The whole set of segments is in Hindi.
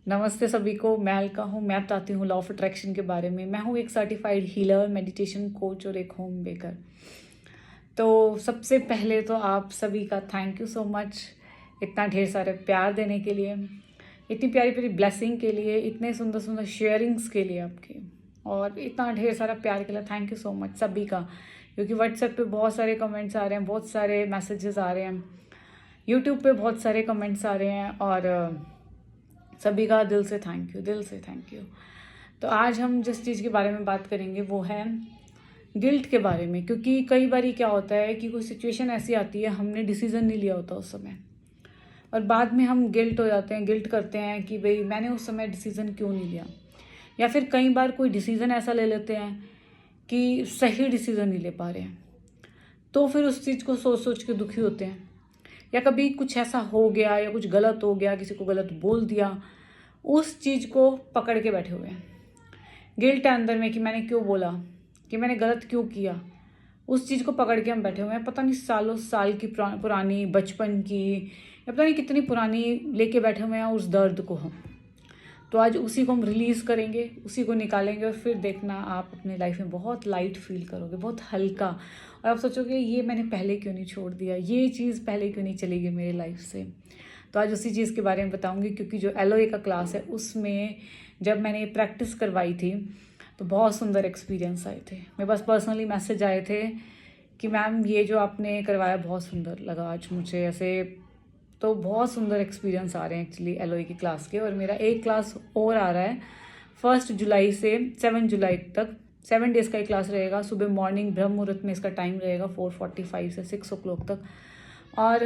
नमस्ते सभी को। मैं अलका हूँ। मैं बताती हूँ लॉ ऑफ अट्रैक्शन के बारे में। मैं हूँ एक सर्टिफाइड हीलर, मेडिटेशन कोच और एक होम बेकर। तो सबसे पहले तो आप सभी का थैंक यू सो मच, इतना ढेर सारे प्यार देने के लिए, इतनी प्यारी प्यारी ब्लेसिंग के लिए, इतने सुंदर सुंदर शेयरिंग्स के लिए आपके, और इतना ढेर सारा प्यार के लिए थैंक यू सो मच सभी का। क्योंकि व्हाट्सएप पे बहुत सारे कमेंट्स आ रहे हैं, बहुत सारे मैसेजेस आ रहे हैं, यूट्यूब पे बहुत सारे कमेंट्स आ रहे हैं, और सभी का दिल से थैंक यू, दिल से थैंक यू। तो आज हम जिस चीज़ के बारे में बात करेंगे वो है गिल्ट के बारे में। क्योंकि कई बार क्या होता है कि कोई सिचुएशन ऐसी आती है, हमने डिसीज़न नहीं लिया होता उस समय, और बाद में हम गिल्ट हो जाते हैं, गिल्ट करते हैं कि भाई मैंने उस समय डिसीज़न क्यों नहीं लिया। या फिर कई बार कोई डिसीज़न ऐसा ले लेते हैं कि सही डिसीज़न नहीं ले पा रहे हैं, तो फिर उस चीज़ को सोच सोच के दुखी होते हैं। या कभी कुछ ऐसा हो गया या कुछ गलत हो गया, किसी को गलत बोल दिया, उस चीज़ को पकड़ के बैठे हुए हैं। गिल्ट है अंदर में कि मैंने क्यों बोला, कि मैंने गलत क्यों किया। उस चीज़ को पकड़ के हम बैठे हुए हैं, पता नहीं सालों साल की पुरानी, बचपन की, या पता नहीं कितनी पुरानी लेके बैठे हुए हैं उस दर्द को हम। तो आज उसी को हम रिलीज़ करेंगे, उसी को निकालेंगे, और फिर देखना आप अपनी लाइफ में बहुत लाइट फील करोगे, बहुत हल्का। और आप सोचोगे ये मैंने पहले क्यों नहीं छोड़ दिया, ये चीज़ पहले क्यों नहीं चली गई मेरी लाइफ से। तो आज उसी चीज़ के बारे में बताऊंगी। क्योंकि जो LOA का क्लास है उसमें जब मैंने प्रैक्टिस करवाई थी तो बहुत सुंदर एक्सपीरियंस आए थे। मेरे पास पर्सनली मैसेज आए थे कि मैम ये जो आपने करवाया बहुत सुंदर लगा आज मुझे, ऐसे। तो बहुत सुंदर एक्सपीरियंस आ रहे हैं एक्चुअली LOA की क्लास के। और मेरा एक क्लास और आ रहा है 1 जुलाई से 7 जुलाई तक। 7 डेज़ का एक क्लास रहेगा। सुबह मॉर्निंग ब्रह्म मुहूर्त में इसका टाइम रहेगा 4:45 से 6 o'clock तक। और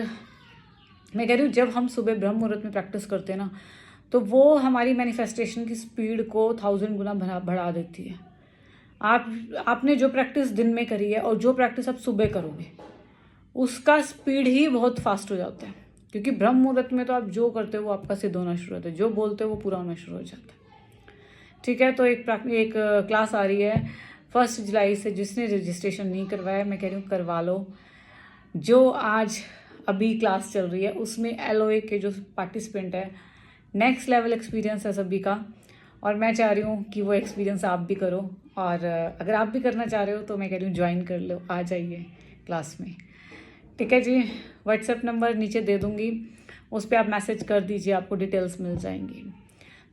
मैं कह रही हूँ जब हम सुबह ब्रह्म मुहूर्त में प्रैक्टिस करते हैं ना, तो वो हमारी मैनिफेस्टेशन की स्पीड को 1000 गुना बढ़ा देती है। आपने जो प्रैक्टिस दिन में करी है और जो प्रैक्टिस आप सुबह करोगे, उसका स्पीड ही बहुत फास्ट हो जाता है। क्योंकि ब्रह्म मुहूर्त में तो आप जो करते हो वो आपका सिद्ध होना शुरू होता है, जो बोलते हो वो पूरा होना शुरू हो जाता है। ठीक है, तो एक क्लास आ रही है 1 जुलाई से। जिसने रजिस्ट्रेशन नहीं करवाया, मैं कह रही हूँ करवा लो। जो आज अभी क्लास चल रही है उसमें LOA के जो पार्टिसिपेंट है, नेक्स्ट लेवल एक्सपीरियंस है सभी का, और मैं चाह रही हूँ कि वो एक्सपीरियंस आप भी करो। और अगर आप भी करना चाह रहे हो तो मैं कह रही हूँ ज्वाइन कर लो, आ जाइए क्लास में। ठीक है जी, व्हाट्सएप नंबर नीचे दे दूँगी, उस पर आप मैसेज कर दीजिए, आपको डिटेल्स मिल जाएंगी।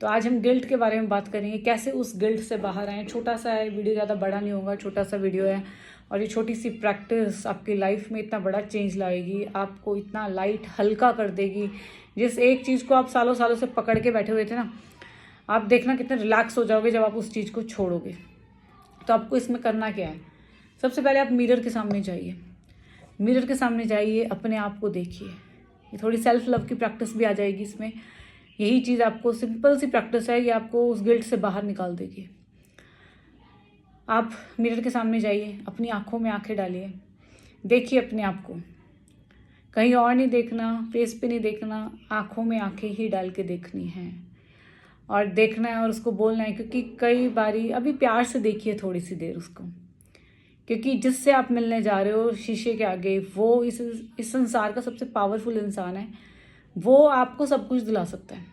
तो आज हम गिल्ट के बारे में बात करेंगे, कैसे उस गिल्ट से बाहर आएँ। छोटा सा है वीडियो, ज़्यादा बड़ा नहीं होगा, छोटा सा वीडियो है। और ये छोटी सी प्रैक्टिस आपकी लाइफ में इतना बड़ा चेंज लाएगी, आपको इतना लाइट हल्का कर देगी। जिस एक चीज़ को आप सालों सालों से पकड़ के बैठे हुए थे ना, आप देखना कितने रिलैक्स हो जाओगे जब आप उस चीज़ को छोड़ोगे। तो आपको इसमें करना क्या है, सबसे पहले आप मिरर के सामने जाइए। मिरर के सामने जाइए, अपने आप को देखिए। ये थोड़ी सेल्फ लव की प्रैक्टिस भी आ जाएगी इसमें। यही चीज़ आपको, सिंपल सी प्रैक्टिस है, ये आपको उस गिल्ट से बाहर निकाल देगी। आप मिरर के सामने जाइए, अपनी आँखों में आँखें डालिए, देखिए अपने आप को। कहीं और नहीं देखना, फेस पे नहीं देखना, आँखों में आँखें ही डाल के देखनी है और देखना है और उसको बोलना है। क्योंकि कई बारी अभी प्यार से देखिए थोड़ी सी देर उसको, क्योंकि जिससे आप मिलने जा रहे हो शीशे के आगे, वो इस संसार का सबसे पावरफुल इंसान है। वो आपको सब कुछ दिला सकता है।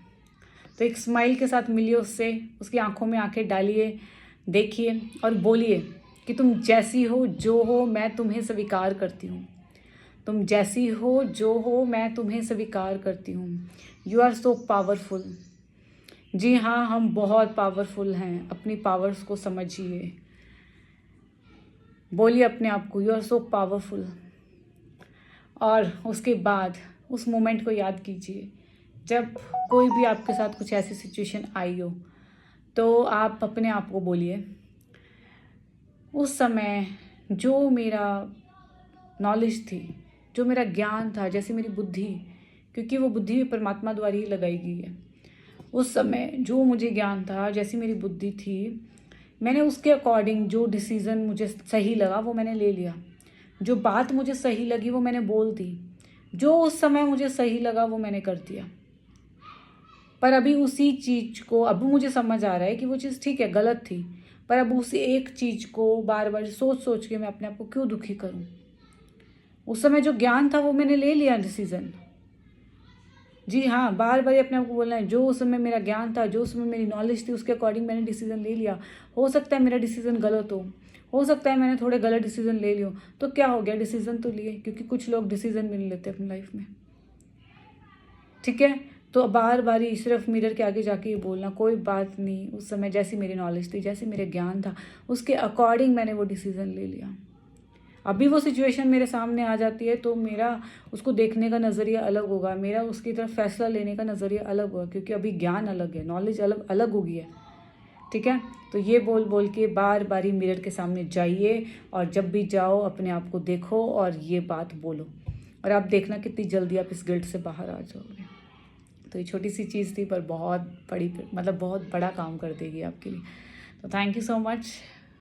तो एक स्माइल के साथ मिलिए उससे, उसकी आंखों में आंखें डालिए, देखिए और बोलिए कि तुम जैसी हो जो हो मैं तुम्हें स्वीकार करती हूँ। तुम जैसी हो जो हो मैं तुम्हें स्वीकार करती हूँ। You are so powerful. जी हाँ, हम बहुत पावरफुल हैं। अपनी पावर्स को समझिए, बोलिए अपने आप को, यू आर सो पावरफुल। और उसके बाद उस मोमेंट को याद कीजिए जब कोई भी आपके साथ कुछ ऐसी सिचुएशन आई हो, तो आप अपने आप को बोलिए, उस समय जो मेरा नॉलेज थी, जो मेरा ज्ञान था, जैसे मेरी बुद्धि, क्योंकि वो बुद्धि भी परमात्मा द्वारा ही लगाई गई है। उस समय जो मुझे ज्ञान था, जैसी मेरी बुद्धि थी, मैंने उसके अकॉर्डिंग जो डिसीज़न मुझे सही लगा वो मैंने ले लिया। जो बात मुझे सही लगी वो मैंने बोल दी। जो उस समय मुझे सही लगा वो मैंने कर दिया। पर अभी उसी चीज़ को, अब मुझे समझ आ रहा है कि वो चीज़ ठीक है, गलत थी, पर अब उसी एक चीज़ को बार बार सोच सोच के मैं अपने आप को क्यों दुखी करूं। उस समय जो ज्ञान था वो मैंने ले लिया डिसीज़न, जी हाँ, बार बार अपने आप को बोलना है, जो उस समय मेरा ज्ञान था, जो उस समय मेरी नॉलेज थी, उसके अकॉर्डिंग मैंने डिसीजन ले लिया। हो सकता है मेरा डिसीजन गलत हो सकता है मैंने थोड़े गलत डिसीजन ले लियो, तो क्या हो गया, डिसीजन तो लिए। क्योंकि कुछ लोग डिसीजन भी नहीं लेते अपनी लाइफ में, ठीक है। तो बार बार ही सिर्फ मिरर के आगे जाके ये बोलना, कोई बात नहीं, उस समय जैसी मेरी नॉलेज थी, जैसे मेरे ज्ञान था, उसके अकॉर्डिंग मैंने वो डिसीजन ले लिया। अभी वो सिचुएशन मेरे सामने आ जाती है तो मेरा उसको देखने का नज़रिया अलग होगा, मेरा उसकी तरफ फैसला लेने का नज़रिया अलग होगा, क्योंकि अभी ज्ञान अलग है, नॉलेज अलग अलग हो गई है, ठीक है। तो ये बोल बोल के बार बार ही मिरर के सामने जाइए, और जब भी जाओ अपने आप को देखो और ये बात बोलो, और आप देखना कितनी जल्दी आप इस गिल्ट से बाहर आ जाओगे। तो ये छोटी सी चीज़ थी, पर बहुत बड़ी, मतलब बहुत बड़ा काम कर देगी आपके लिए। तो थैंक यू सो मच।